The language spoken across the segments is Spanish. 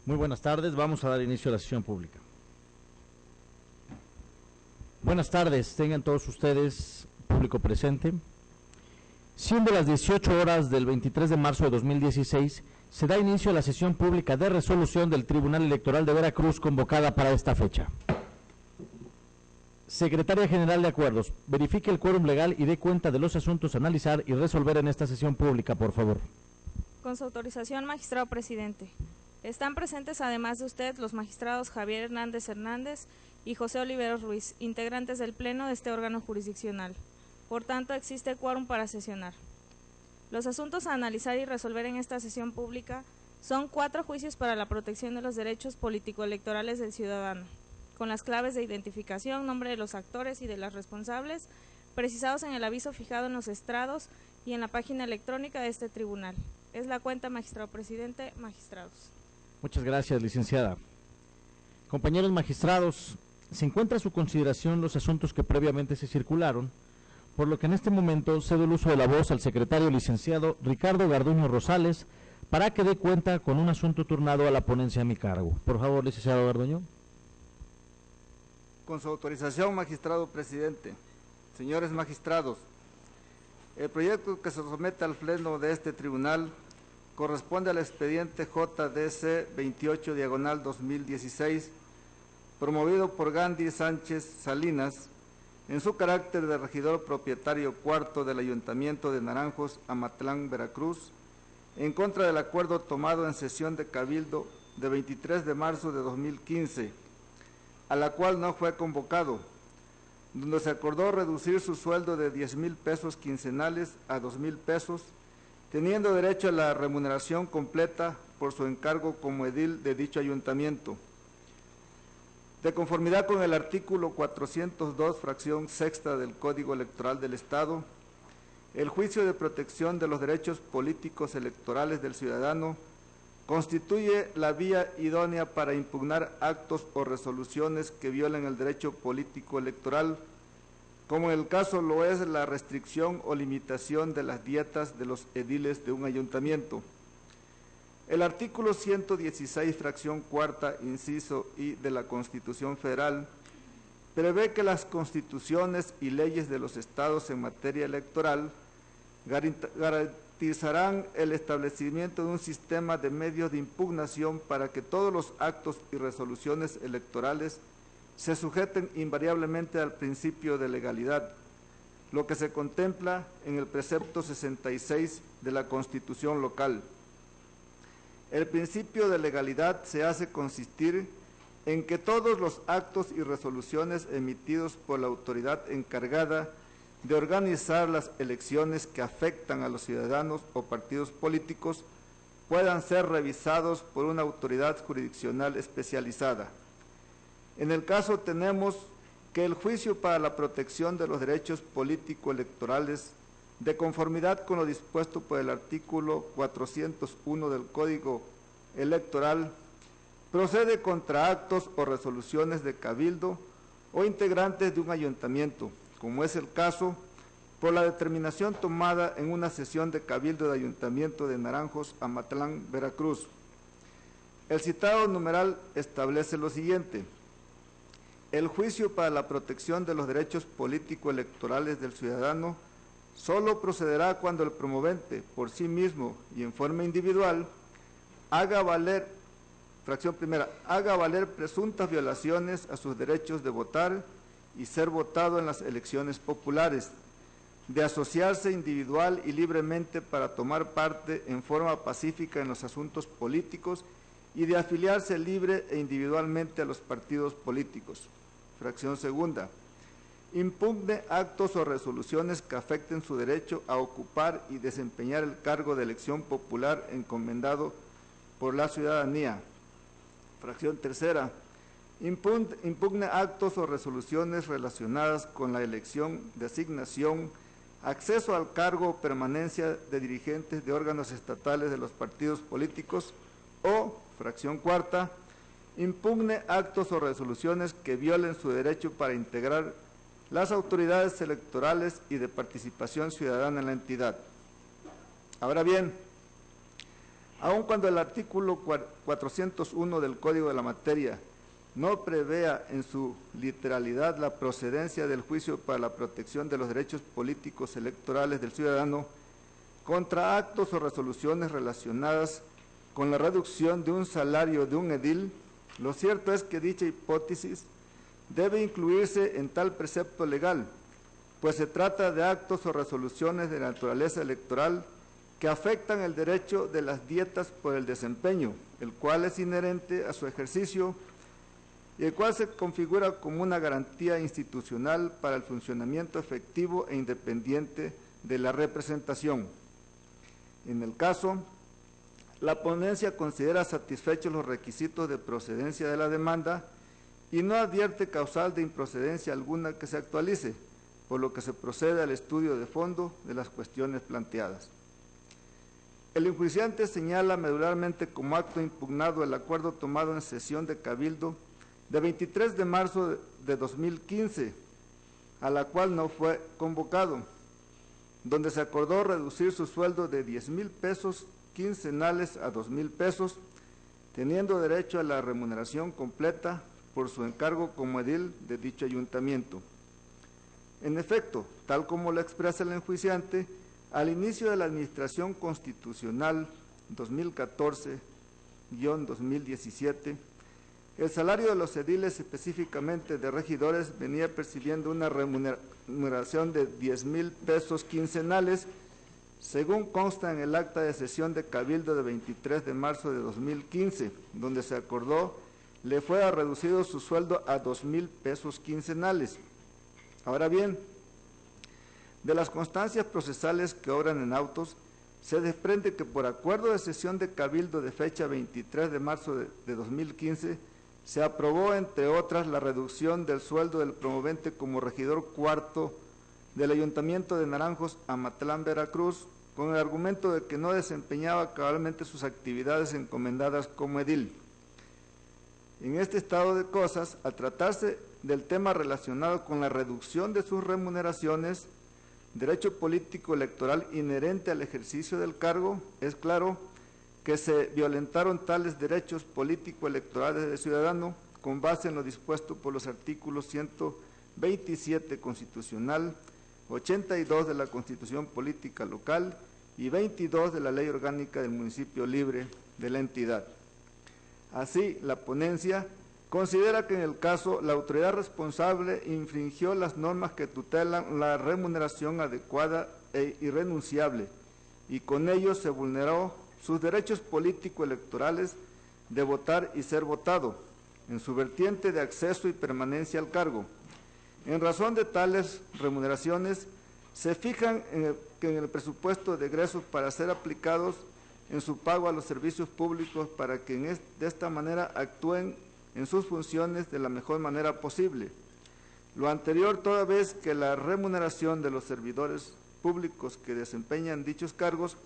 Muy buenas tardes, vamos a dar inicio a la sesión pública. Buenas tardes, tengan todos ustedes, público presente. Siendo las 18 horas del 23 de marzo de 2016, se da inicio a la sesión pública de resolución del Tribunal Electoral de Veracruz convocada para esta fecha. Secretaria General de Acuerdos, verifique el quórum legal y dé cuenta de los asuntos a analizar y resolver en esta sesión pública, por favor. Con su autorización, magistrado presidente. Están presentes, además de usted, los magistrados Javier Hernández Hernández y José Oliveros Ruiz, integrantes del Pleno de este órgano jurisdiccional. Por tanto, existe quórum para sesionar. Los asuntos a analizar y resolver en esta sesión pública son 4 juicios para la protección de los derechos político-electorales del ciudadano, con las claves de identificación, nombre de los actores y de las responsables, precisados en el aviso fijado en los estrados y en la página electrónica de este tribunal. Es la cuenta, magistrado presidente, magistrados. Muchas gracias, licenciada. Compañeros magistrados, se encuentra a su consideración los asuntos que previamente se circularon, por lo que en este momento cedo el uso de la voz al secretario licenciado Ricardo Garduño Rosales para que dé cuenta con un asunto turnado a la ponencia a mi cargo. Por favor, licenciado Garduño. Con su autorización, magistrado presidente. Señores magistrados, el proyecto que se somete al pleno de este tribunal corresponde al expediente JDC 28/2016, promovido por Gandhi Sánchez Salinas, en su carácter de regidor propietario cuarto del Ayuntamiento de Naranjos, Amatlán, Veracruz, en contra del acuerdo tomado en sesión de Cabildo de 23 de marzo de 2015, a la cual no fue convocado, donde se acordó reducir su sueldo de 10,000 pesos quincenales a 2,000 pesos, teniendo derecho a la remuneración completa por su encargo como edil de dicho ayuntamiento. De conformidad con el artículo 402, fracción sexta del Código Electoral del Estado, el juicio de protección de los derechos políticos electorales del ciudadano constituye la vía idónea para impugnar actos o resoluciones que violen el derecho político electoral, como en el caso lo es la restricción o limitación de las dietas de los ediles de un ayuntamiento. El artículo 116, fracción cuarta, inciso I de la Constitución Federal, prevé que las constituciones y leyes de los estados en materia electoral garantizarán el establecimiento de un sistema de medios de impugnación para que todos los actos y resoluciones electorales se sujeten invariablemente al principio de legalidad, lo que se contempla en el precepto 66 de la Constitución local. El principio de legalidad se hace consistir en que todos los actos y resoluciones emitidos por la autoridad encargada de organizar las elecciones que afectan a los ciudadanos o partidos políticos puedan ser revisados por una autoridad jurisdiccional especializada. En el caso tenemos que el juicio para la protección de los derechos político-electorales, de conformidad con lo dispuesto por el artículo 401 del Código Electoral, procede contra actos o resoluciones de cabildo o integrantes de un ayuntamiento, como es el caso por la determinación tomada en una sesión de cabildo de Ayuntamiento de Naranjos, Amatlán, Veracruz. El citado numeral establece lo siguiente: el juicio para la protección de los derechos político-electorales del ciudadano solo procederá cuando el promovente, por sí mismo y en forma individual, haga valer, fracción primera, haga valer presuntas violaciones a sus derechos de votar y ser votado en las elecciones populares, de asociarse individual y libremente para tomar parte en forma pacífica en los asuntos políticos y de afiliarse libre e individualmente a los partidos políticos. Fracción segunda, impugne actos o resoluciones que afecten su derecho a ocupar y desempeñar el cargo de elección popular encomendado por la ciudadanía. Fracción tercera, impugne actos o resoluciones relacionadas con la elección, designación, acceso al cargo o permanencia de dirigentes de órganos estatales de los partidos políticos o, fracción cuarta, impugne actos o resoluciones que violen su derecho para integrar las autoridades electorales y de participación ciudadana en la entidad. Ahora bien, Aun cuando el artículo 401 del Código de la Materia no prevea en su literalidad la procedencia del juicio para la protección de los derechos políticos electorales del ciudadano contra actos o resoluciones relacionadas con la reducción de un salario de un edil, lo cierto es que dicha hipótesis debe incluirse en tal precepto legal, pues se trata de actos o resoluciones de naturaleza electoral que afectan el derecho de las dietas por el desempeño, el cual es inherente a su ejercicio y el cual se configura como una garantía institucional para el funcionamiento efectivo e independiente de la representación. En el caso, la ponencia considera satisfechos los requisitos de procedencia de la demanda y no advierte causal de improcedencia alguna que se actualice, por lo que se procede al estudio de fondo de las cuestiones planteadas. El enjuiciante señala medularmente como acto impugnado el acuerdo tomado en sesión de Cabildo de 23 de marzo de 2015, a la cual no fue convocado, donde se acordó reducir su sueldo de 10,000 pesos quincenales a 2,000 pesos, teniendo derecho a la remuneración completa por su encargo como edil de dicho ayuntamiento. En efecto, tal como lo expresa el enjuiciante, al inicio de la Administración Constitucional 2014-2017, el salario de los ediles, específicamente de regidores, venía percibiendo una remuneración de 10,000 pesos quincenales, según consta en el acta de sesión de Cabildo de 23 de marzo de 2015, donde se acordó le fue reducido su sueldo a 2,000 pesos quincenales. Ahora bien, de las constancias procesales que obran en autos, se desprende que por acuerdo de sesión de Cabildo de fecha 23 de marzo de 2015, se aprobó, entre otras, la reducción del sueldo del promovente como regidor cuarto del Ayuntamiento de Naranjos, Amatlán, Veracruz, con el argumento de que no desempeñaba cabalmente sus actividades encomendadas como edil. En este estado de cosas, al tratarse del tema relacionado con la reducción de sus remuneraciones, derecho político electoral inherente al ejercicio del cargo, es claro que se violentaron tales derechos político-electorales del ciudadano con base en lo dispuesto por los artículos 127 constitucional, 82 de la Constitución Política Local y 22 de la Ley Orgánica del Municipio Libre de la entidad. Así, la ponencia considera que en el caso la autoridad responsable infringió las normas que tutelan la remuneración adecuada e irrenunciable y con ello se vulneró sus derechos político-electorales de votar y ser votado, en su vertiente de acceso y permanencia al cargo. En razón de tales remuneraciones, se fijan que en el presupuesto de egresos para ser aplicados en su pago a los servicios públicos para que de esta manera actúen en sus funciones de la mejor manera posible. Lo anterior toda vez que la remuneración de los servidores públicos que desempeñan dichos cargos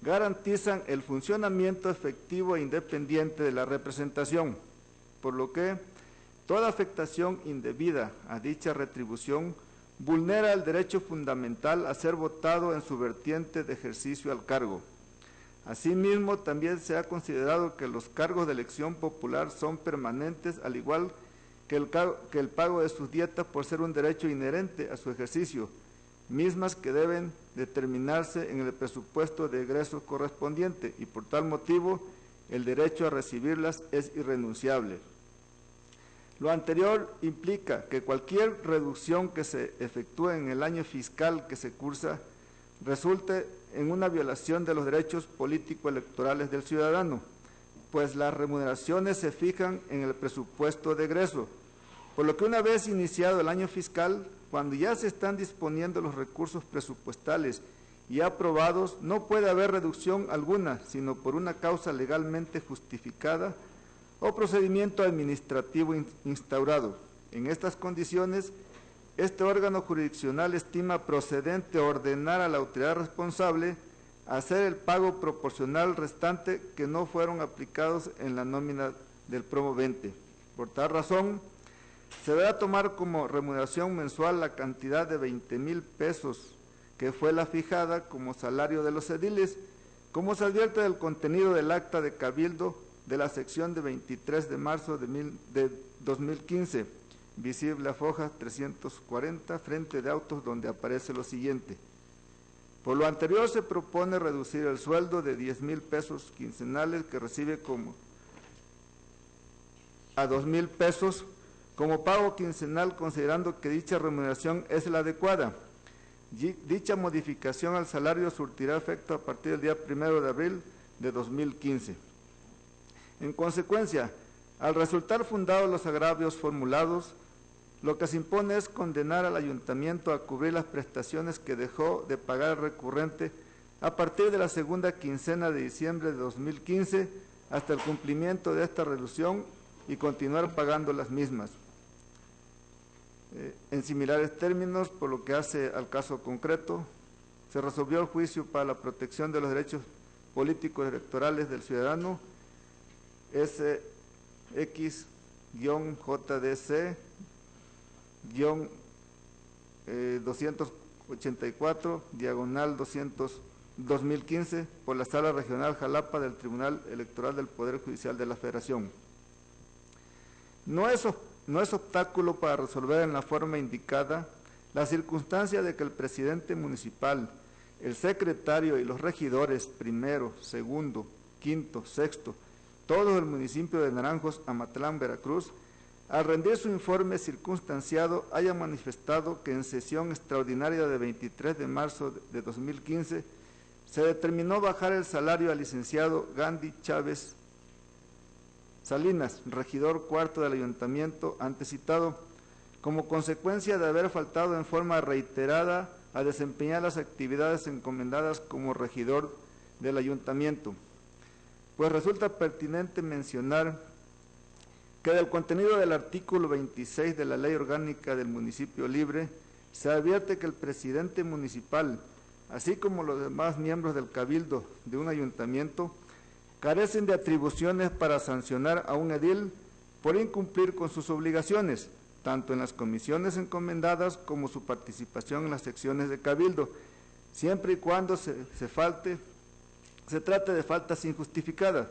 garantizan el funcionamiento efectivo e independiente de la representación, por lo que toda afectación indebida a dicha retribución vulnera el derecho fundamental a ser votado en su vertiente de ejercicio al cargo. Asimismo, también se ha considerado que los cargos de elección popular son permanentes, al igual que el pago de sus dietas por ser un derecho inherente a su ejercicio, mismas que deben determinarse en el presupuesto de egresos correspondiente y por tal motivo el derecho a recibirlas es irrenunciable. Lo anterior implica que cualquier reducción que se efectúe en el año fiscal que se cursa resulte en una violación de los derechos político-electorales del ciudadano, pues las remuneraciones se fijan en el presupuesto de egreso, por lo que una vez iniciado el año fiscal, cuando ya se están disponiendo los recursos presupuestales y aprobados, no puede haber reducción alguna, sino por una causa legalmente justificada o procedimiento administrativo instaurado. En estas condiciones, este órgano jurisdiccional estima procedente ordenar a la autoridad responsable hacer el pago proporcional restante que no fueron aplicados en la nómina del promovente. Por tal razón, se deberá tomar como remuneración mensual la cantidad de 20,000 pesos, que fue la fijada como salario de los ediles, Como se advierte del contenido del acta de cabildo de la sección de 23 de marzo de 2015, visible a foja 340, frente de autos, donde aparece lo siguiente. Por lo anterior se propone reducir el sueldo de 10,000 pesos quincenales que recibe a 2,000 pesos como pago quincenal, considerando que dicha remuneración es la adecuada. Dicha modificación al salario surtirá efecto a partir del día 1 de abril de 2015. En consecuencia, al resultar fundados los agravios formulados, lo que se impone es condenar al ayuntamiento a cubrir las prestaciones que dejó de pagar el recurrente a partir de la segunda quincena de diciembre de 2015 hasta el cumplimiento de esta reducción y continuar pagando las mismas. En similares términos, por lo que hace al caso concreto, se resolvió el juicio para la protección de los derechos políticos electorales del ciudadano SX-JDC-284-2015 por la Sala Regional Jalapa del Tribunal Electoral del Poder Judicial de la Federación. No es obstáculo para resolver en la forma indicada la circunstancia de que el presidente municipal, el secretario y los regidores primero, segundo, quinto, sexto, todos del municipio de Naranjos, Amatlán, Veracruz, al rendir su informe circunstanciado, haya manifestado que en sesión extraordinaria de 23 de marzo de 2015 se determinó bajar el salario al licenciado Gandhi Chávez Salinas, regidor cuarto del ayuntamiento antecitado, como consecuencia de haber faltado en forma reiterada a desempeñar las actividades encomendadas como regidor del ayuntamiento. Pues resulta pertinente mencionar que del contenido del artículo 26 de la Ley Orgánica del Municipio Libre se advierte que el presidente municipal, así como los demás miembros del cabildo de un ayuntamiento, carecen de atribuciones para sancionar a un edil por incumplir con sus obligaciones, tanto en las comisiones encomendadas como su participación en las secciones de cabildo, siempre y cuando se trate de faltas injustificadas,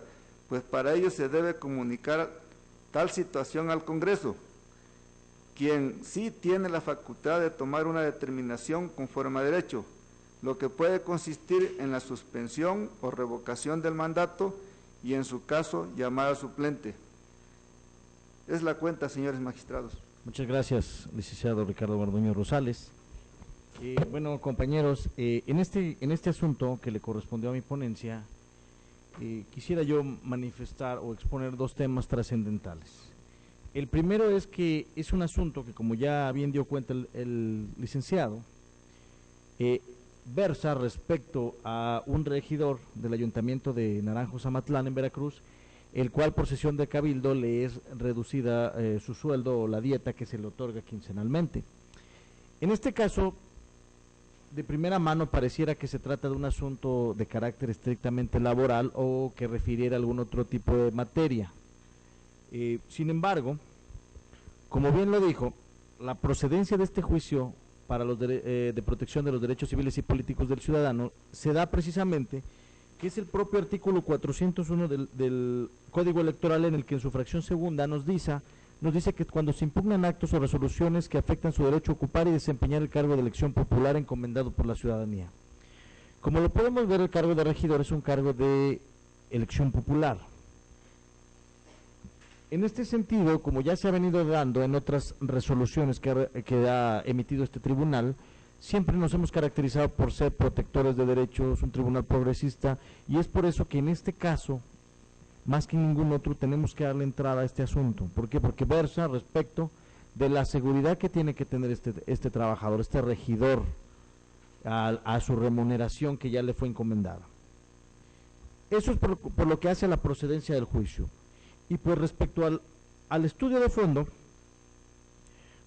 pues para ello se debe comunicar tal situación al Congreso, quien sí tiene la facultad de tomar una determinación conforme a derecho, lo que puede consistir en la suspensión o revocación del mandato y, en su caso, llamada suplente. Es la cuenta, señores magistrados. Muchas gracias, licenciado Ricardo Garduño Rosales. Bueno, compañeros, en este asunto que le correspondió a mi ponencia, quisiera yo manifestar o exponer dos temas trascendentales. El primero es que es un asunto que, como ya bien dio cuenta el licenciado, versa respecto a un regidor del ayuntamiento de Naranjos, Amatlán, en Veracruz, el cual por sesión de cabildo le es reducida su sueldo o la dieta que se le otorga quincenalmente. En este caso, de primera mano pareciera que se trata de un asunto de carácter estrictamente laboral o que refiriera a algún otro tipo de materia. Sin embargo, como bien lo dijo, la procedencia de este juicio para los de protección de los derechos civiles y políticos del ciudadano se da precisamente que es el propio artículo 401 del Código Electoral, en el que en su fracción segunda nos dice que cuando se impugnan actos o resoluciones que afectan su derecho a ocupar y desempeñar el cargo de elección popular encomendado por la ciudadanía. Como lo podemos ver, el cargo de regidor es un cargo de elección popular. En este sentido, como ya se ha venido dando en otras resoluciones que ha emitido este tribunal, siempre nos hemos caracterizado por ser protectores de derechos, un tribunal progresista, y es por eso que en este caso, más que en ningún otro, tenemos que darle entrada a este asunto. ¿Por qué? Porque versa respecto de la seguridad que tiene que tener este trabajador, este regidor, a su remuneración que ya le fue encomendada. Eso es por lo que hace a la procedencia del juicio. Y pues respecto al estudio de fondo,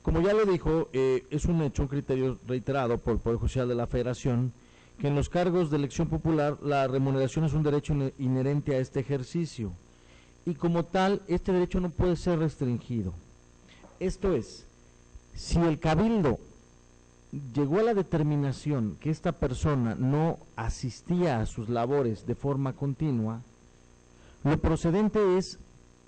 como ya lo dijo, es un hecho, un criterio reiterado por el Poder Judicial de la Federación, que en los cargos de elección popular la remuneración es un derecho inherente a este ejercicio, y como tal, este derecho no puede ser restringido. Esto es, si el cabildo llegó a la determinación que esta persona no asistía a sus labores de forma continua, lo procedente es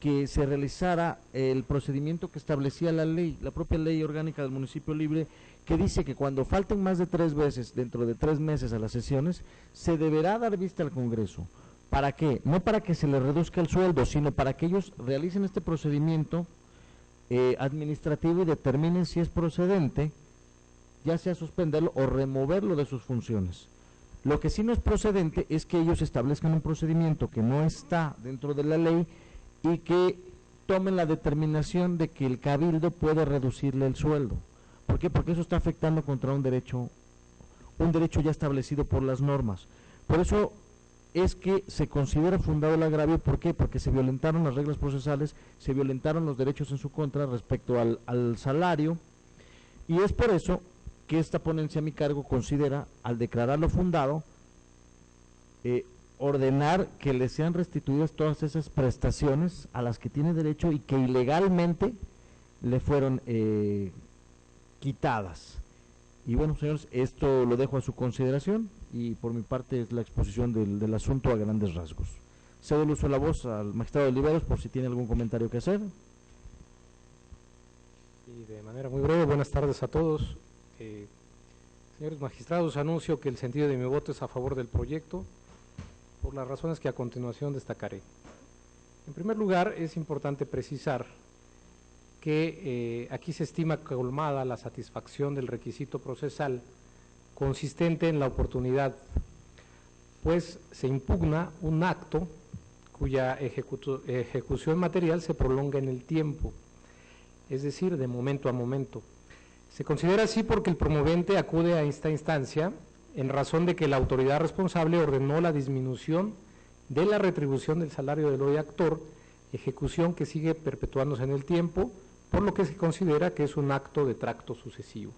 que se realizara el procedimiento que establecía la ley, la propia ley orgánica del municipio libre, que dice que cuando falten más de 3 veces dentro de 3 meses a las sesiones, se deberá dar vista al Congreso. ¿Para qué? No para que se les reduzca el sueldo, sino para que ellos realicen este procedimiento administrativo y determinen si es procedente, ya sea suspenderlo o removerlo de sus funciones. Lo que sí no es procedente es que ellos establezcan un procedimiento que no está dentro de la ley y que tomen la determinación de que el cabildo puede reducirle el sueldo. ¿Por qué? Porque eso está afectando contra un derecho ya establecido por las normas. Por eso es que se considera fundado el agravio. ¿Por qué? Porque se violentaron las reglas procesales, se violentaron los derechos en su contra respecto al salario, y es por eso que esta ponencia a mi cargo considera, al declararlo fundado, ordenar que le sean restituidas todas esas prestaciones a las que tiene derecho y que ilegalmente le fueron quitadas. Y bueno, señores, esto lo dejo a su consideración y por mi parte es la exposición del asunto a grandes rasgos. Cedo el uso de la voz al magistrado Oliveros por si tiene algún comentario que hacer. Y de manera muy breve, buenas tardes a todos. Señores magistrados, anuncio que el sentido de mi voto es a favor del proyecto, por las razones que a continuación destacaré. En primer lugar, es importante precisar que aquí se estima colmada la satisfacción del requisito procesal consistente en la oportunidad, pues se impugna un acto cuya ejecución material se prolonga en el tiempo, es decir, de momento a momento. Se considera así porque el promovente acude a esta instancia en razón de que la autoridad responsable ordenó la disminución de la retribución del salario del hoy actor, ejecución que sigue perpetuándose en el tiempo, por lo que se considera que es un acto de tracto sucesivo.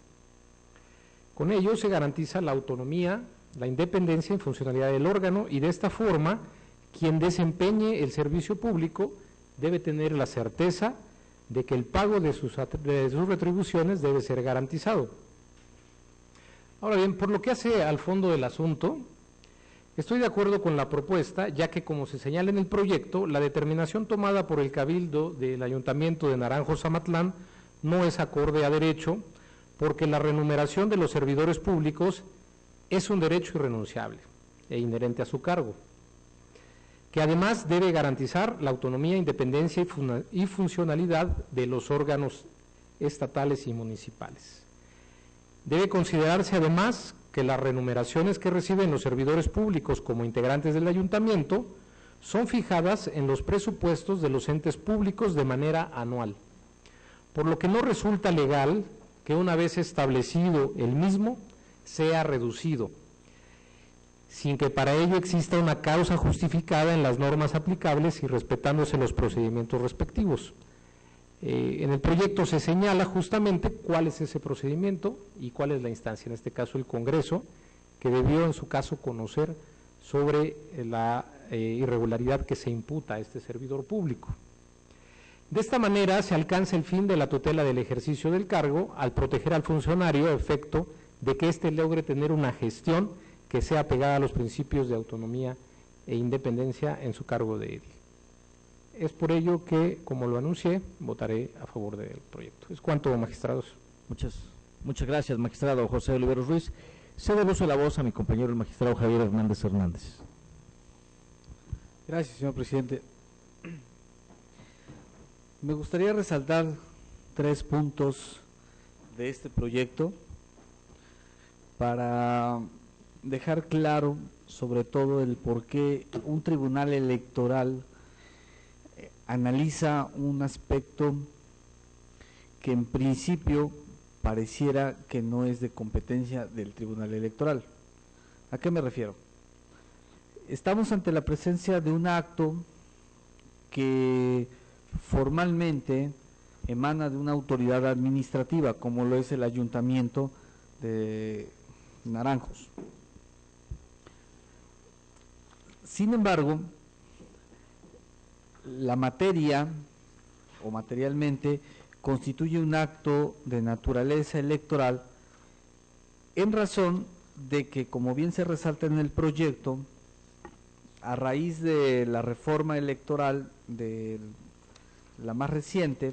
Con ello se garantiza la autonomía, la independencia y funcionalidad del órgano, y de esta forma, quien desempeñe el servicio público debe tener la certeza de que el pago de sus retribuciones debe ser garantizado. Ahora bien, por lo que hace al fondo del asunto, estoy de acuerdo con la propuesta, ya que como se señala en el proyecto, la determinación tomada por el Cabildo del Ayuntamiento de Naranjo-Zamatlán no es acorde a derecho, porque la remuneración de los servidores públicos es un derecho irrenunciable e inherente a su cargo, que además debe garantizar la autonomía, independencia y funcionalidad de los órganos estatales y municipales. Debe considerarse además que las remuneraciones que reciben los servidores públicos como integrantes del ayuntamiento son fijadas en los presupuestos de los entes públicos de manera anual, por lo que no resulta legal que una vez establecido el mismo sea reducido, sin que para ello exista una causa justificada en las normas aplicables y respetándose los procedimientos respectivos. En el proyecto se señala justamente cuál es ese procedimiento y cuál es la instancia, en este caso el Congreso, que debió en su caso conocer sobre la irregularidad que se imputa a este servidor público. De esta manera se alcanza el fin de la tutela del ejercicio del cargo al proteger al funcionario a efecto de que éste logre tener una gestión que sea apegada a los principios de autonomía e independencia en su cargo de edil. Es por ello que, como lo anuncié, votaré a favor del proyecto. Es cuanto, magistrados. Muchas gracias, magistrado José Oliveros Ruiz. Cedo el uso de la voz a mi compañero el magistrado Javier Hernández Hernández. Gracias, señor presidente. Me gustaría resaltar 3 puntos de este proyecto para dejar claro sobre todo el por qué un tribunal electoral analiza un aspecto que en principio pareciera que no es de competencia del tribunal electoral. ¿A qué me refiero? Estamos ante la presencia de un acto que formalmente emana de una autoridad administrativa, como lo es el Ayuntamiento de Naranjos. Sin embargo, la materia, o materialmente, constituye un acto de naturaleza electoral en razón de que, como bien se resalta en el proyecto, a raíz de la reforma electoral de la más reciente,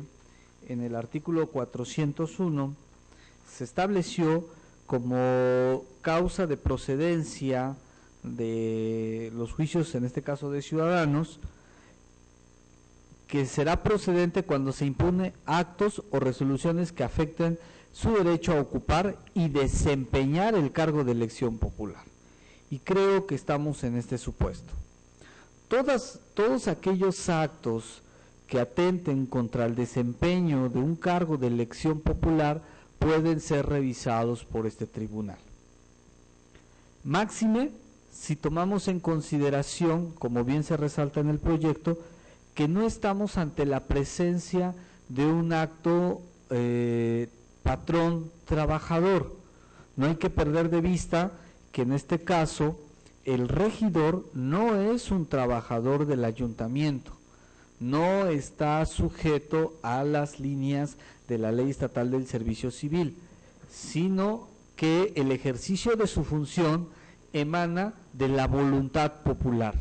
en el artículo 401, se estableció como causa de procedencia de los juicios, en este caso de ciudadanos, que será procedente cuando se impune actos o resoluciones que afecten su derecho a ocupar y desempeñar el cargo de elección popular. Y creo que estamos en este supuesto. Todos aquellos actos que atenten contra el desempeño de un cargo de elección popular pueden ser revisados por este tribunal. Máxime, si tomamos en consideración, como bien se resalta en el proyecto, que no estamos ante la presencia de un acto patrón-trabajador. No hay que perder de vista que en este caso el regidor no es un trabajador del ayuntamiento, no está sujeto a las líneas de la Ley Estatal del Servicio Civil, sino que el ejercicio de su función emana de la voluntad popular.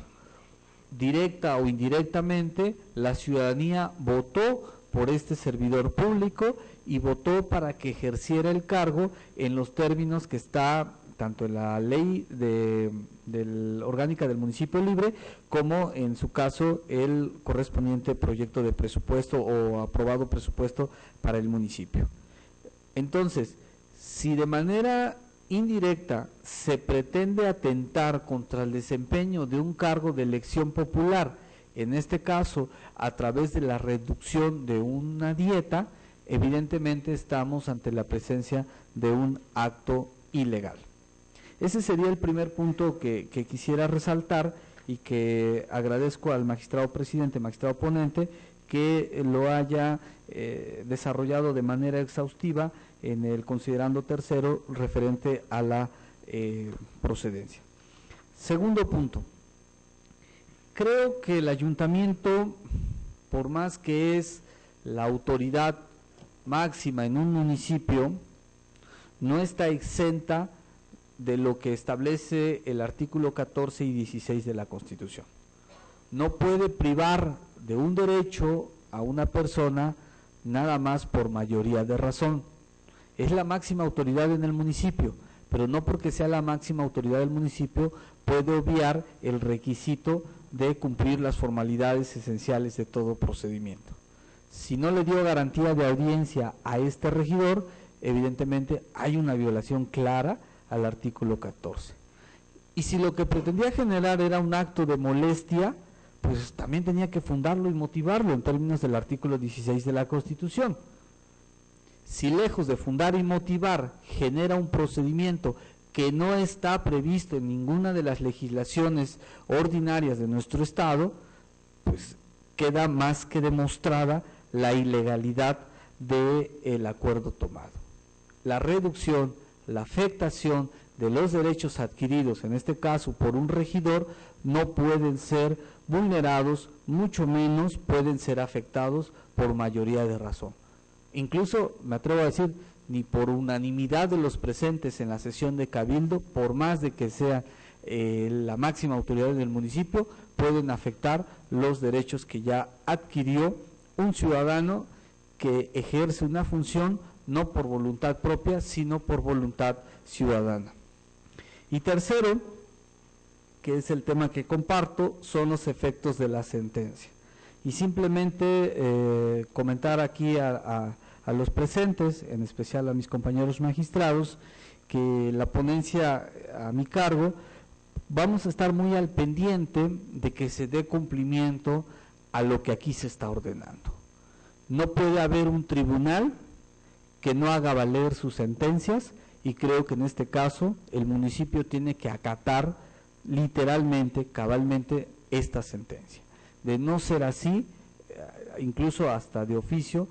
Directa o indirectamente, la ciudadanía votó por este servidor público y votó para que ejerciera el cargo en los términos que está tanto en la ley orgánica del municipio libre, como en su caso el correspondiente proyecto de presupuesto o aprobado presupuesto para el municipio. Entonces, si de manera indirecta se pretende atentar contra el desempeño de un cargo de elección popular, en este caso a través de la reducción de una dieta, evidentemente estamos ante la presencia de un acto ilegal. Ese sería el primer punto que quisiera resaltar y que agradezco al magistrado presidente, magistrado ponente, que lo haya desarrollado de manera exhaustiva en el considerando tercero referente a la procedencia. Segundo punto, creo que el ayuntamiento, por más que es la autoridad máxima en un municipio, no está exenta de lo que establece el artículo 14 y 16 de la Constitución. No puede privar de un derecho a una persona nada más por mayoría de razón. Es la máxima autoridad en el municipio, pero no porque sea la máxima autoridad del municipio puede obviar el requisito de cumplir las formalidades esenciales de todo procedimiento. Si no le dio garantía de audiencia a este regidor, evidentemente hay una violación clara al artículo 14. Y si lo que pretendía generar era un acto de molestia, pues también tenía que fundarlo y motivarlo en términos del artículo 16 de la Constitución. Si lejos de fundar y motivar genera un procedimiento que no está previsto en ninguna de las legislaciones ordinarias de nuestro Estado, pues queda más que demostrada la ilegalidad del acuerdo tomado. La reducción, la afectación de los derechos adquiridos, en este caso por un regidor, no pueden ser vulnerados, mucho menos pueden ser afectados por mayoría de razón. Incluso, me atrevo a decir, ni por unanimidad de los presentes en la sesión de cabildo, por más de que sea la máxima autoridad del municipio, pueden afectar los derechos que ya adquirió un ciudadano que ejerce una función no por voluntad propia, sino por voluntad ciudadana. Y tercero, que es el tema que comparto, son los efectos de la sentencia. Y simplemente comentar aquí a los presentes, en especial a mis compañeros magistrados, que la ponencia a mi cargo, vamos a estar muy al pendiente de que se dé cumplimiento a lo que aquí se está ordenando. No puede haber un tribunal que no haga valer sus sentencias, y creo que en este caso el municipio tiene que acatar literalmente, cabalmente, esta sentencia. De no ser así, incluso hasta de oficio,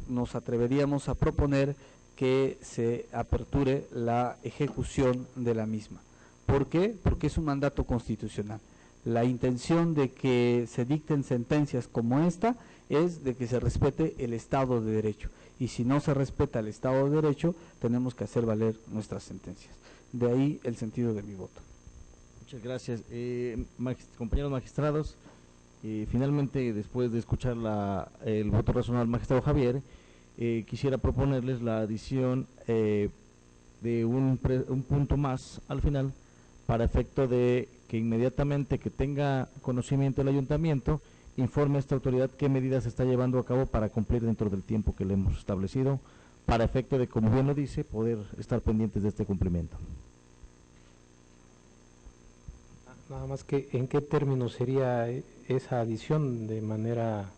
nos atreveríamos a proponer que se aperture la ejecución de la misma. ¿Por qué? Porque es un mandato constitucional. La intención de que se dicten sentencias como esta es de que se respete el Estado de Derecho. y si no se respeta el Estado de Derecho, tenemos que hacer valer nuestras sentencias. De ahí el sentido de mi voto. Muchas gracias. Compañeros magistrados, finalmente, después de escuchar el voto razonable del magistrado Javier, quisiera proponerles la adición de un punto más al final, para efecto de que inmediatamente que tenga conocimiento el ayuntamiento, informe a esta autoridad qué medidas se está llevando a cabo para cumplir dentro del tiempo que le hemos establecido, para efecto de, como bien lo dice, poder estar pendientes de este cumplimiento. Nada más que, ¿en qué términos sería esa adición de manera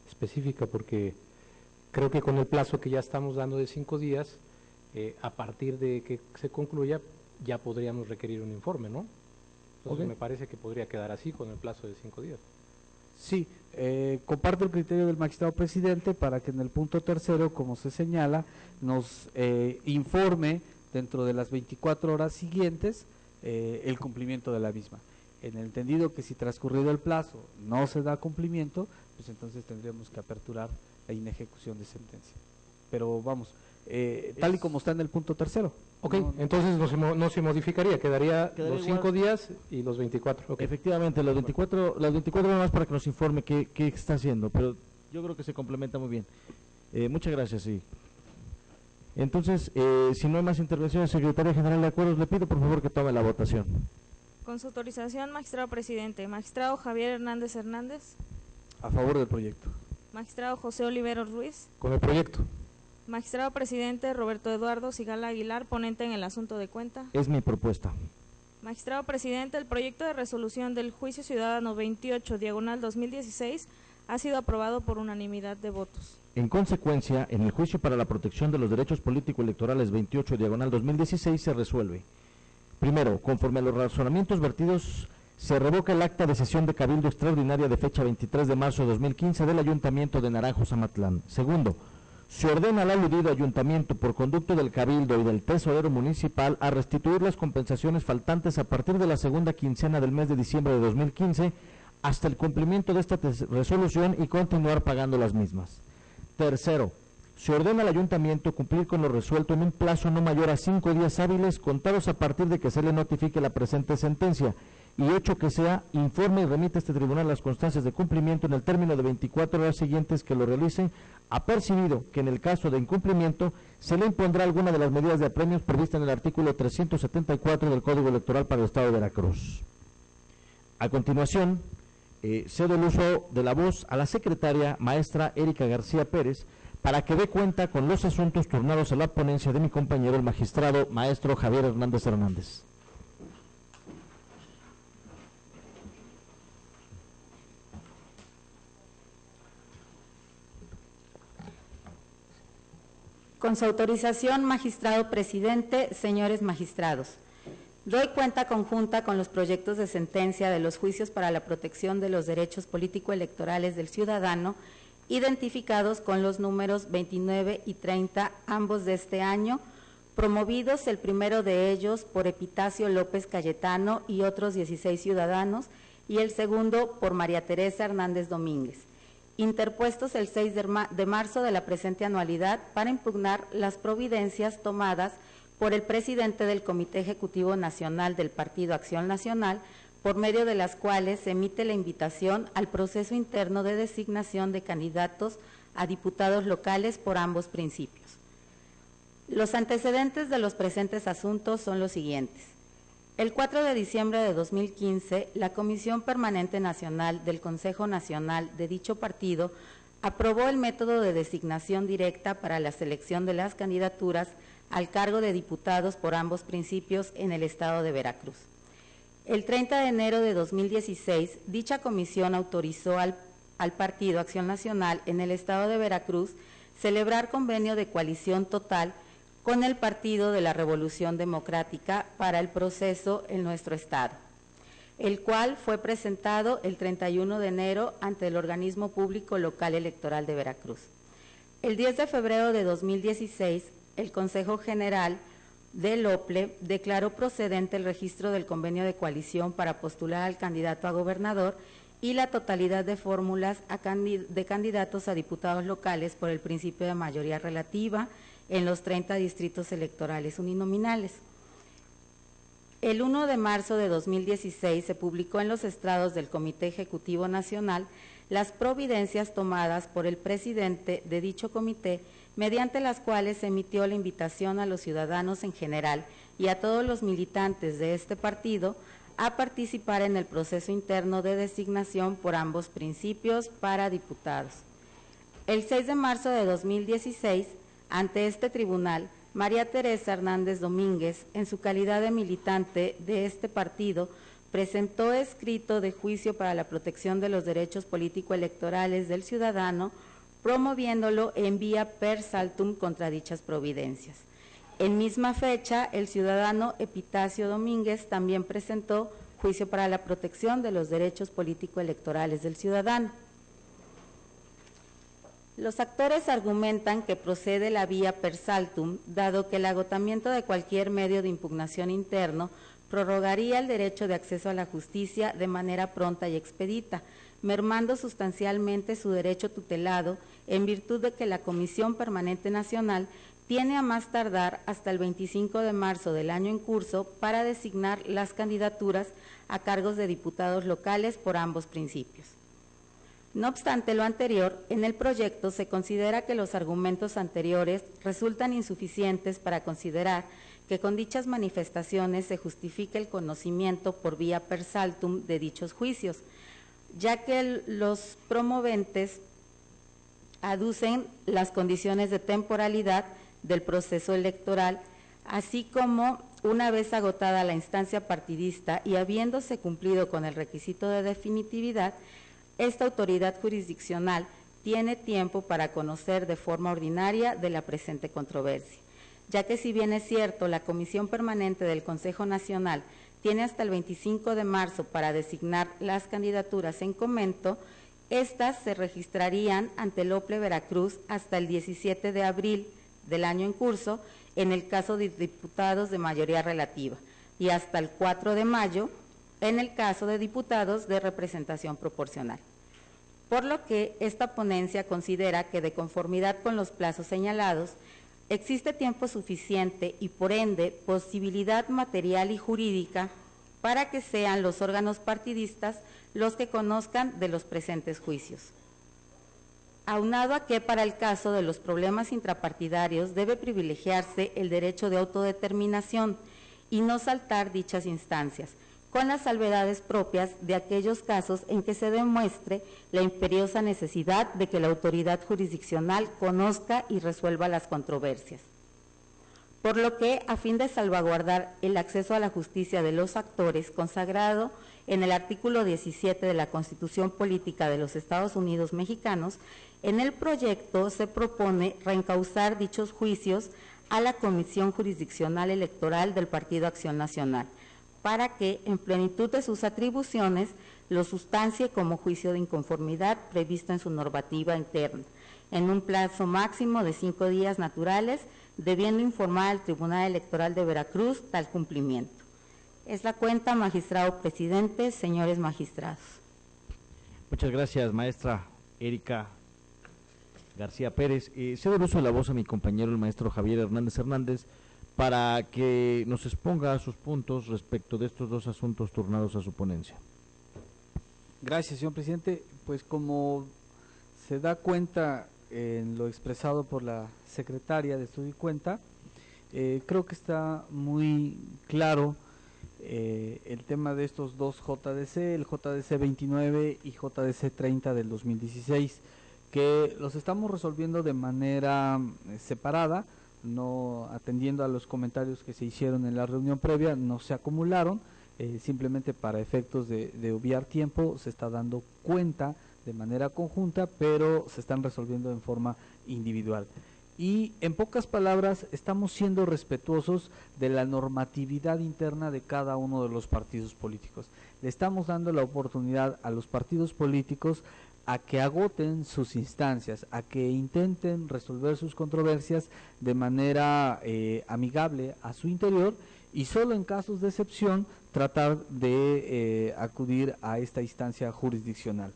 específica? Porque creo que con el plazo que ya estamos dando de 5 días, a partir de que se concluya, ya podríamos requerir un informe, ¿no? Entonces me parece que podría quedar así con el plazo de 5 días. Sí, comparto el criterio del magistrado presidente para que en el punto 3, como se señala, nos informe dentro de las 24 horas siguientes el cumplimiento de la misma. En el entendido que si transcurrido el plazo no se da cumplimiento, pues entonces tendríamos que aperturar la inejecución de sentencia. Pero vamos, tal y como está en el punto 3. Ok, entonces no se modificaría, quedaría los 5 igual. días y los 24. Okay. Efectivamente, las 24 nada más para que nos informe qué está haciendo, pero yo creo que se complementa muy bien. Muchas gracias, sí. Entonces, si no hay más intervenciones, Secretaria General de Acuerdos, le pido por favor que tome la votación. Con su autorización, magistrado presidente. Magistrado Javier Hernández Hernández. A favor del proyecto. Magistrado José Oliveros Ruiz. Con el proyecto. Magistrado presidente Roberto Eduardo Sigala Aguilar, ponente en el asunto de cuenta. Es mi propuesta. Magistrado presidente, el proyecto de resolución del Juicio Ciudadano 28/2016 ha sido aprobado por unanimidad de votos. En consecuencia, en el juicio para la protección de los derechos político-electorales 28/2016 se resuelve. Primero, conforme a los razonamientos vertidos, se revoca el acta de sesión de Cabildo Extraordinaria de fecha 23 de marzo de 2015 del Ayuntamiento de Naranjos, Amatlán. Segundo, se ordena al aludido ayuntamiento, por conducto del Cabildo y del Tesorero Municipal, a restituir las compensaciones faltantes a partir de la segunda quincena del mes de diciembre de 2015 hasta el cumplimiento de esta resolución y continuar pagando las mismas. Tercero, se ordena al ayuntamiento cumplir con lo resuelto en un plazo no mayor a 5 días hábiles contados a partir de que se le notifique la presente sentencia, y 8, que sea informe y remite a este tribunal las constancias de cumplimiento en el término de 24 horas siguientes que lo realice, apercibido que en el caso de incumplimiento se le impondrá alguna de las medidas de apremios previstas en el artículo 374 del Código Electoral para el Estado de Veracruz. A continuación, cedo el uso de la voz a la secretaria maestra Erika García Pérez para que dé cuenta con los asuntos turnados a la ponencia de mi compañero el magistrado maestro Javier Hernández Hernández. Con su autorización, magistrado presidente, señores magistrados, doy cuenta conjunta con los proyectos de sentencia de los juicios para la protección de los derechos político-electorales del ciudadano, identificados con los números 29 y 30, ambos de este año, promovidos el primero de ellos por Epitacio López Cayetano y otros 16 ciudadanos, y el segundo por María Teresa Hernández Domínguez, interpuestos el 6 de marzo de la presente anualidad para impugnar las providencias tomadas por el presidente del Comité Ejecutivo Nacional del Partido Acción Nacional, por medio de las cuales se emite la invitación al proceso interno de designación de candidatos a diputados locales por ambos principios. Los antecedentes de los presentes asuntos son los siguientes. El 4 de diciembre de 2015, la Comisión Permanente Nacional del Consejo Nacional de dicho partido aprobó el método de designación directa para la selección de las candidaturas al cargo de diputados por ambos principios en el estado de Veracruz. El 30 de enero de 2016, dicha comisión autorizó al Partido Acción Nacional en el estado de Veracruz celebrar convenio de coalición total con el Partido de la Revolución Democrática para el proceso en nuestro estado, el cual fue presentado el 31 de enero ante el Organismo Público Local Electoral de Veracruz. El 10 de febrero de 2016, el Consejo General del OPLE declaró procedente el registro del convenio de coalición para postular al candidato a gobernador y la totalidad de fórmulas de candidatos a diputados locales por el principio de mayoría relativa en los 30 distritos electorales uninominales. El 1 de marzo de 2016 se publicó en los estrados del Comité Ejecutivo Nacional las providencias tomadas por el presidente de dicho comité, mediante las cuales se emitió la invitación a los ciudadanos en general y a todos los militantes de este partido a participar en el proceso interno de designación por ambos principios para diputados. El 6 de marzo de 2016, ante este tribunal, María Teresa Hernández Domínguez, en su calidad de militante de este partido, presentó escrito de juicio para la protección de los derechos político-electorales del ciudadano, promoviéndolo en vía per saltum contra dichas providencias. En misma fecha, el ciudadano Epitacio Domínguez también presentó juicio para la protección de los derechos político-electorales del ciudadano. Los actores argumentan que procede la vía per saltum, dado que el agotamiento de cualquier medio de impugnación interno prorrogaría el derecho de acceso a la justicia de manera pronta y expedita, mermando sustancialmente su derecho tutelado en virtud de que la Comisión Permanente Nacional tiene a más tardar hasta el 25 de marzo del año en curso para designar las candidaturas a cargos de diputados locales por ambos principios. No obstante lo anterior, en el proyecto se considera que los argumentos anteriores resultan insuficientes para considerar que con dichas manifestaciones se justifique el conocimiento por vía per saltum de dichos juicios, ya que los promoventes aducen las condiciones de temporalidad del proceso electoral, así como una vez agotada la instancia partidista y habiéndose cumplido con el requisito de definitividad, esta autoridad jurisdiccional tiene tiempo para conocer de forma ordinaria de la presente controversia, ya que si bien es cierto, la Comisión Permanente del Consejo Nacional tiene hasta el 25 de marzo para designar las candidaturas en comento, estas se registrarían ante el OPLE Veracruz hasta el 17 de abril del año en curso, en el caso de diputados de mayoría relativa, y hasta el 4 de mayo, en el caso de diputados de representación proporcional. Por lo que esta ponencia considera que de conformidad con los plazos señalados, existe tiempo suficiente y por ende posibilidad material y jurídica para que sean los órganos partidistas los que conozcan de los presentes juicios. Aunado a que para el caso de los problemas intrapartidarios debe privilegiarse el derecho de autodeterminación y no saltar dichas instancias, con las salvedades propias de aquellos casos en que se demuestre la imperiosa necesidad de que la autoridad jurisdiccional conozca y resuelva las controversias. Por lo que, a fin de salvaguardar el acceso a la justicia de los actores consagrado en el artículo 17 de la Constitución Política de los Estados Unidos Mexicanos, en el proyecto se propone reencauzar dichos juicios a la Comisión Jurisdiccional Electoral del Partido Acción Nacional, para que, en plenitud de sus atribuciones, lo sustancie como juicio de inconformidad previsto en su normativa interna, en un plazo máximo de 5 días naturales, debiendo informar al Tribunal Electoral de Veracruz tal cumplimiento. Es la cuenta, magistrado presidente, señores magistrados. Muchas gracias, maestra Erika García Pérez. Cedo el uso de la voz a mi compañero, el maestro Javier Hernández, para que nos exponga sus puntos respecto de estos dos asuntos turnados a su ponencia. Gracias, señor presidente. Pues como se da cuenta en lo expresado por la secretaria de Estudio y Cuenta, creo que está muy claro el tema de estos dos JDC, el JDC 29 y JDC 30 del 2016, que los estamos resolviendo de manera separada, no atendiendo a los comentarios que se hicieron en la reunión previa, no se acumularon, simplemente para efectos de obviar tiempo se está dando cuenta de manera conjunta, pero se están resolviendo en forma individual. Y en pocas palabras, estamos siendo respetuosos de la normatividad interna de cada uno de los partidos políticos. Le estamos dando la oportunidad a los partidos políticos a que agoten sus instancias, a que intenten resolver sus controversias de manera amigable a su interior, y solo en casos de excepción tratar de acudir a esta instancia jurisdiccional.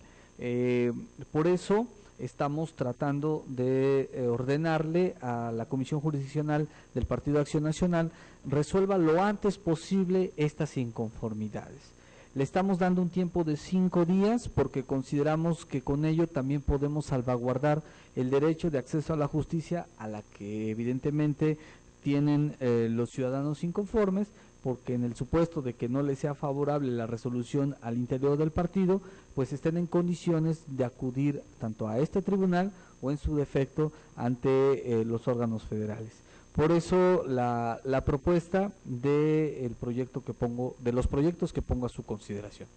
Por eso estamos tratando de ordenarle a la Comisión Jurisdiccional del Partido Acción Nacional resuelva lo antes posible estas inconformidades. Le estamos dando un tiempo de 5 días porque consideramos que con ello también podemos salvaguardar el derecho de acceso a la justicia, a la que evidentemente tienen los ciudadanos inconformes, porque en el supuesto de que no les sea favorable la resolución al interior del partido, pues estén en condiciones de acudir tanto a este tribunal o en su defecto ante los órganos federales. Por eso la propuesta de los proyectos que pongo a su consideración.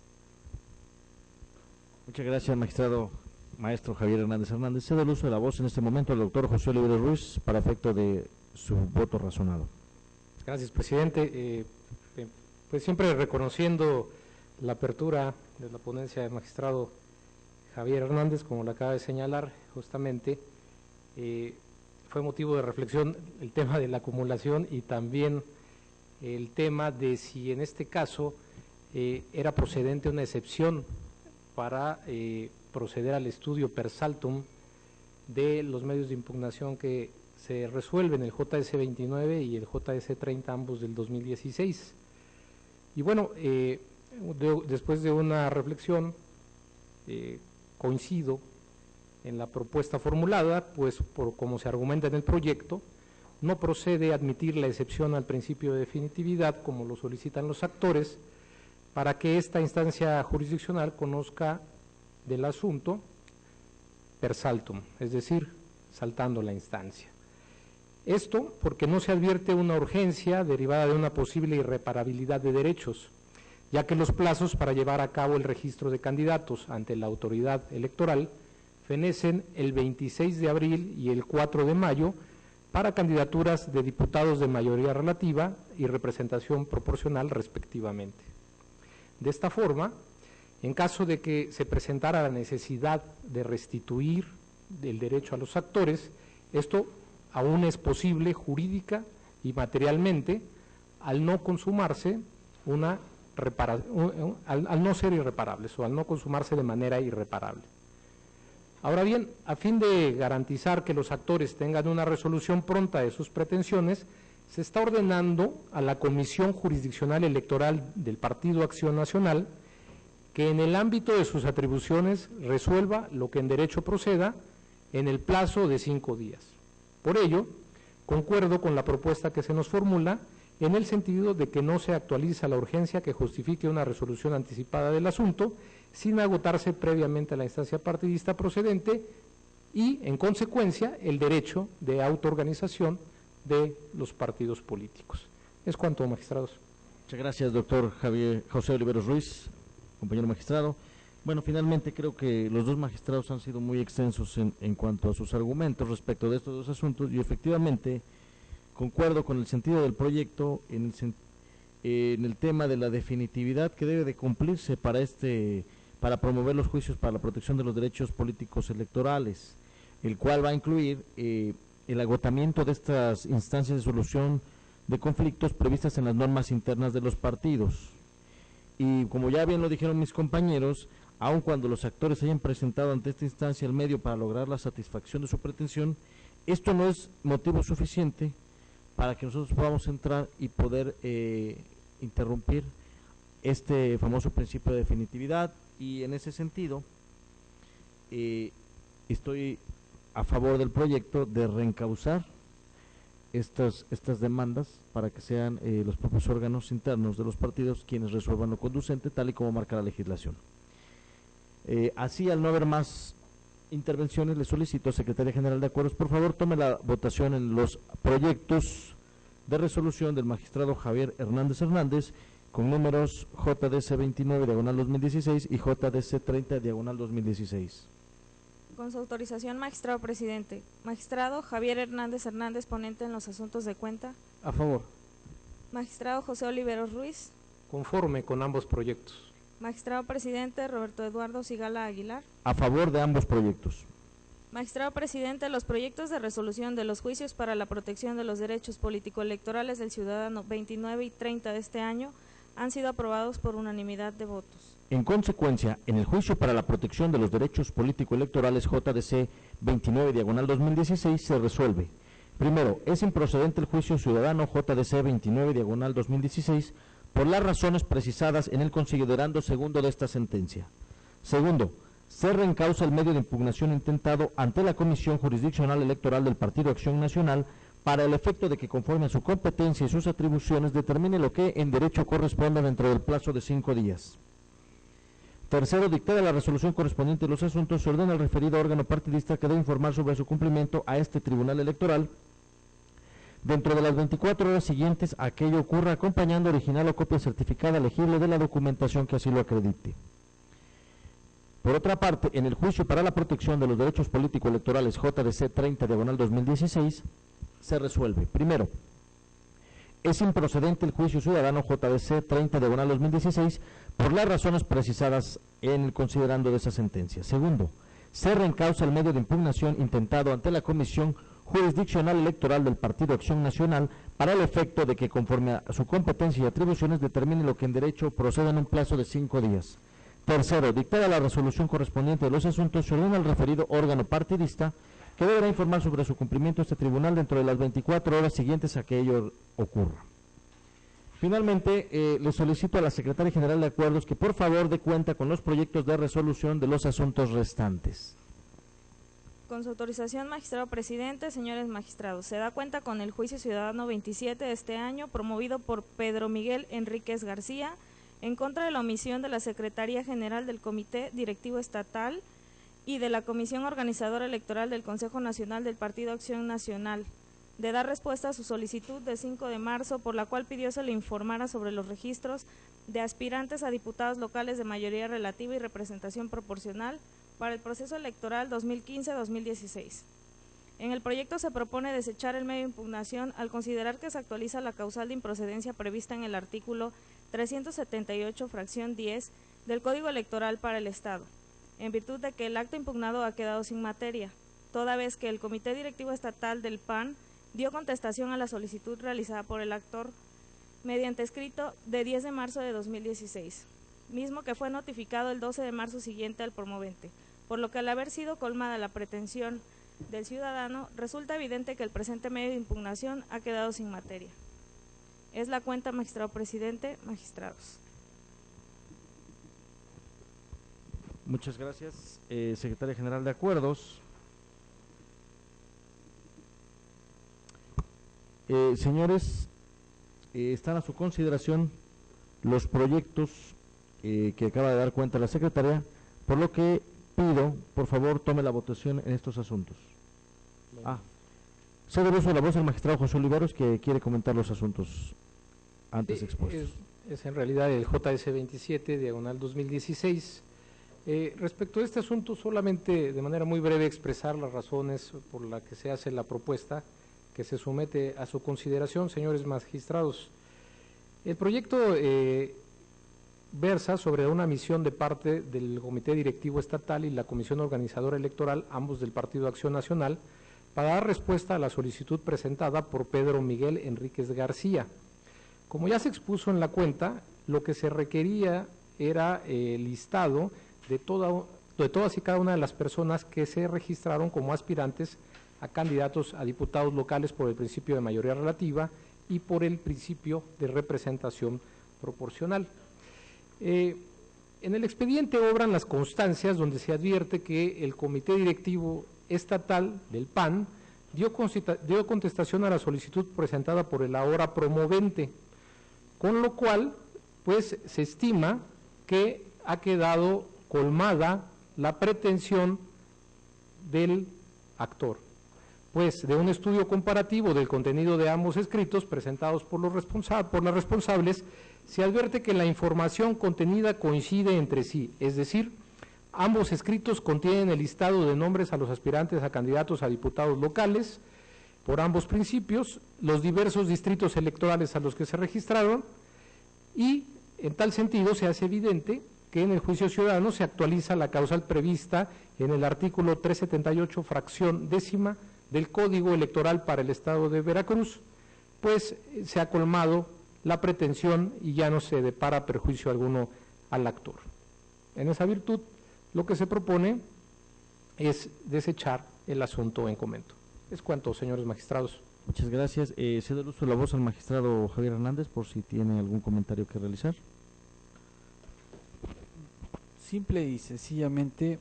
Muchas gracias, magistrado maestro Javier Hernández Hernández. Cedo el uso de la voz en este momento al doctor José Oliveros Ruiz para efecto de su voto razonado. Gracias, presidente. Pues siempre reconociendo la apertura de la ponencia del magistrado Javier Hernández, como lo acaba de señalar justamente, fue motivo de reflexión el tema de la acumulación y también el tema de si en este caso era procedente una excepción para proceder al estudio per saltum de los medios de impugnación que se resuelven, el JS 29 y el JS 30, ambos del 2016. Y bueno, después de una reflexión, coincido en la propuesta formulada, pues por como se argumenta en el proyecto, no procede admitir la excepción al principio de definitividad, como lo solicitan los actores, para que esta instancia jurisdiccional conozca del asunto per saltum, es decir, saltando la instancia. Esto porque no se advierte una urgencia derivada de una posible irreparabilidad de derechos, ya que los plazos para llevar a cabo el registro de candidatos ante la autoridad electoral fenecen el 26 de abril y el 4 de mayo para candidaturas de diputados de mayoría relativa y representación proporcional respectivamente. De esta forma, en caso de que se presentara la necesidad de restituir el derecho a los actores, esto aún es posible jurídica y materialmente al no consumarse al no ser irreparables o al no consumarse de manera irreparable. Ahora bien, a fin de garantizar que los actores tengan una resolución pronta de sus pretensiones, se está ordenando a la Comisión Jurisdiccional Electoral del Partido Acción Nacional que en el ámbito de sus atribuciones resuelva lo que en derecho proceda en el plazo de 5 días. Por ello, concuerdo con la propuesta que se nos formula en el sentido de que no se actualiza la urgencia que justifique una resolución anticipada del asunto sin agotarse previamente la instancia partidista procedente y, en consecuencia, el derecho de autoorganización de los partidos políticos. Es cuanto, magistrados. Muchas gracias, doctor José Oliveros Ruiz, compañero magistrado. Bueno, finalmente creo que los dos magistrados han sido muy extensos en cuanto a sus argumentos respecto de estos dos asuntos y efectivamente concuerdo con el sentido del proyecto en el tema de la definitividad que debe de cumplirse para promover los juicios para la protección de los derechos políticos electorales, el cual va a incluir el agotamiento de estas instancias de solución de conflictos previstas en las normas internas de los partidos. Y como ya bien lo dijeron mis compañeros, aun cuando los actores hayan presentado ante esta instancia el medio para lograr la satisfacción de su pretensión, esto no es motivo suficiente para que nosotros podamos entrar y poder interrumpir este famoso principio de definitividad, y en ese sentido estoy a favor del proyecto de reencauzar estas demandas para que sean los propios órganos internos de los partidos quienes resuelvan lo conducente, tal y como marca la legislación. Así, al no haber más intervenciones, le solicito, Secretaría General de Acuerdos, por favor, tome la votación en los proyectos de resolución del magistrado Javier Hernández Hernández, con números JDC 29, diagonal 2016, y JDC 30, diagonal 2016. Con su autorización, magistrado presidente. Magistrado Javier Hernández Hernández, ponente en los asuntos de cuenta. A favor. Magistrado José Oliveros Ruiz. Conforme con ambos proyectos. Magistrado presidente Roberto Eduardo Sigala Aguilar. A favor de ambos proyectos. Magistrado presidente, los proyectos de resolución de los juicios para la protección de los derechos político-electorales del ciudadano 29 y 30 de este año han sido aprobados por unanimidad de votos. En consecuencia, en el juicio para la protección de los derechos político-electorales JDC 29/2016 se resuelve. Primero, es improcedente el juicio ciudadano JDC 29/2016 por las razones precisadas en el considerando segundo de esta sentencia. Segundo, se reencausa el medio de impugnación intentado ante la Comisión Jurisdiccional Electoral del Partido Acción Nacional para el efecto de que conforme a su competencia y sus atribuciones determine lo que en derecho corresponda dentro del plazo de 5 días. Tercero, dictada la resolución correspondiente de los asuntos, se ordena al referido órgano partidista que debe informar sobre su cumplimiento a este Tribunal Electoral dentro de las 24 horas siguientes a que ello ocurra, acompañando original o copia certificada legible de la documentación que así lo acredite. Por otra parte, en el juicio para la protección de los derechos político-electorales JDC 30/2016 se resuelve. Primero, es improcedente el juicio ciudadano JDC 30/2016 por las razones precisadas en el considerando de esa sentencia. Segundo, se reencausa el medio de impugnación intentado ante la Comisión Jurisdiccional Electoral del Partido Acción Nacional para el efecto de que conforme a su competencia y atribuciones determine lo que en derecho proceda en un plazo de 5 días. Tercero, dictada la resolución correspondiente de los asuntos, se ordena al referido órgano partidista que deberá informar sobre su cumplimiento a este tribunal dentro de las 24 horas siguientes a que ello ocurra. Finalmente, le solicito a la Secretaria General de Acuerdos que por favor dé cuenta con los proyectos de resolución de los asuntos restantes. Con su autorización, magistrado presidente, señores magistrados, se da cuenta con el juicio ciudadano 27 de este año, promovido por Pedro Miguel Enríquez García, en contra de la omisión de la Secretaría General del Comité Directivo Estatal y de la Comisión Organizadora Electoral del Consejo Nacional del Partido Acción Nacional, de dar respuesta a su solicitud de 5 de marzo, por la cual pidió se le informara sobre los registros de aspirantes a diputados locales de mayoría relativa y representación proporcional para el proceso electoral 2015-2016. En el proyecto se propone desechar el medio de impugnación al considerar que se actualiza la causal de improcedencia prevista en el artículo 378, fracción 10 del Código Electoral para el Estado, en virtud de que el acto impugnado ha quedado sin materia, toda vez que el Comité Directivo Estatal del PAN dio contestación a la solicitud realizada por el actor mediante escrito de 10 de marzo de 2016, mismo que fue notificado el 12 de marzo siguiente al promovente, por lo que al haber sido colmada la pretensión del ciudadano, resulta evidente que el presente medio de impugnación ha quedado sin materia. Es la cuenta, magistrado presidente, magistrados. Muchas gracias, Secretaria General de Acuerdos. Señores, están a su consideración los proyectos que acaba de dar cuenta la Secretaria, por lo que pido, por favor, tome la votación en estos asuntos. Cedo el uso de la voz al magistrado José Oliveros, que quiere comentar los asuntos antes expuestos. Es en realidad el JS 27/2016. Respecto a este asunto, solamente de manera muy breve expresar las razones por las que se hace la propuesta que se somete a su consideración, señores magistrados. El proyecto versa sobre una misión de parte del Comité Directivo Estatal y la Comisión Organizadora Electoral, ambos del Partido Acción Nacional, para dar respuesta a la solicitud presentada por Pedro Miguel Enríquez García. Como ya se expuso en la cuenta, lo que se requería era el listado de todas y cada una de las personas que se registraron como aspirantes a candidatos a diputados locales por el principio de mayoría relativa y por el principio de representación proporcional. En el expediente obran las constancias donde se advierte que el Comité Directivo Estatal del PAN dio contestación a la solicitud presentada por el ahora promovente, con lo cual pues se estima que ha quedado colmada la pretensión del actor, pues de un estudio comparativo del contenido de ambos escritos presentados por las responsables, se advierte que la información contenida coincide entre sí, es decir, ambos escritos contienen el listado de nombres a los aspirantes a candidatos a diputados locales por ambos principios, los diversos distritos electorales a los que se registraron, y en tal sentido se hace evidente que en el juicio ciudadano se actualiza la causal prevista en el artículo 378, fracción décima del Código Electoral para el Estado de Veracruz, pues se ha colmado la pretensión y ya no se depara perjuicio alguno al actor. En esa virtud, lo que se propone es desechar el asunto en comento. Es cuanto, señores magistrados. Muchas gracias. Cedo el uso de la voz al magistrado Javier Hernández por si tiene algún comentario que realizar. Simple y sencillamente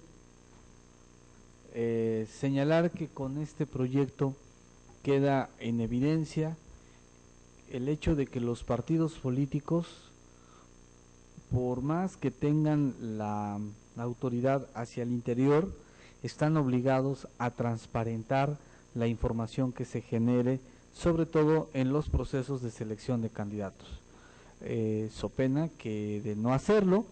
señalar que con este proyecto queda en evidencia el hecho de que los partidos políticos, por más que tengan la autoridad hacia el interior, están obligados a transparentar la información que se genere, sobre todo en los procesos de selección de candidatos. So pena que de no hacerlo,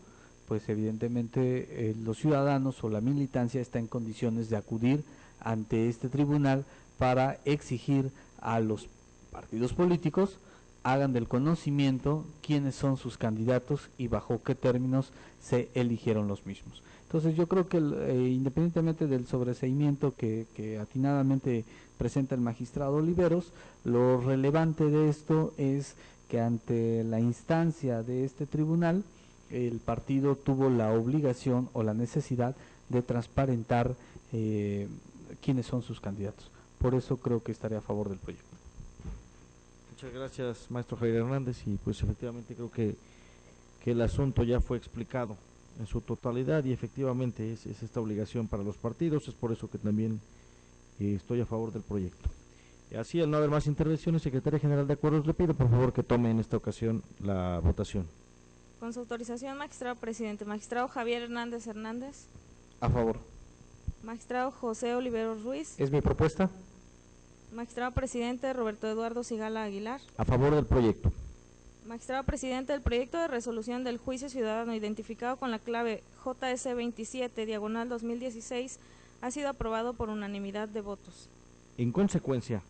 pues evidentemente los ciudadanos o la militancia está en condiciones de acudir ante este tribunal para exigir a los partidos políticos hagan del conocimiento quiénes son sus candidatos y bajo qué términos se eligieron los mismos. Entonces yo creo que independientemente del sobreseimiento que atinadamente presenta el magistrado Oliveros, lo relevante de esto es que ante la instancia de este tribunal, el partido tuvo la obligación o la necesidad de transparentar quiénes son sus candidatos. Por eso creo que estaré a favor del proyecto. Muchas gracias, maestro Javier Hernández, y pues efectivamente creo que el asunto ya fue explicado en su totalidad y efectivamente es esta obligación para los partidos, es por eso que también estoy a favor del proyecto. Y así, al no haber más intervenciones, secretaria general de acuerdos, le pido por favor que tome en esta ocasión la votación. Con su autorización, magistrado presidente. Magistrado Javier Hernández Hernández. A favor. Magistrado José Oliveros Ruiz. ¿Es mi propuesta? Magistrado presidente Roberto Eduardo Sigala Aguilar. A favor del proyecto. Magistrado presidente, el proyecto de resolución del juicio ciudadano identificado con la clave JS27/2016 ha sido aprobado por unanimidad de votos. En consecuencia,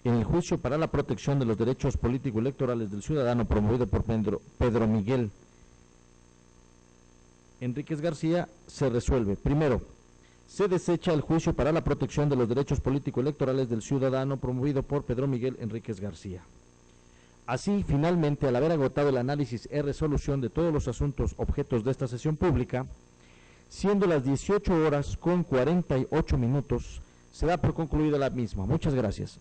en el juicio para la protección de los derechos político-electorales del ciudadano promovido por Pedro Miguel Enríquez García, se resuelve: primero, se desecha el juicio para la protección de los derechos político-electorales del ciudadano promovido por Pedro Miguel Enríquez García. Así, finalmente, al haber agotado el análisis y resolución de todos los asuntos objetos de esta sesión pública, siendo las 18:48, se da por concluida la misma. Muchas gracias.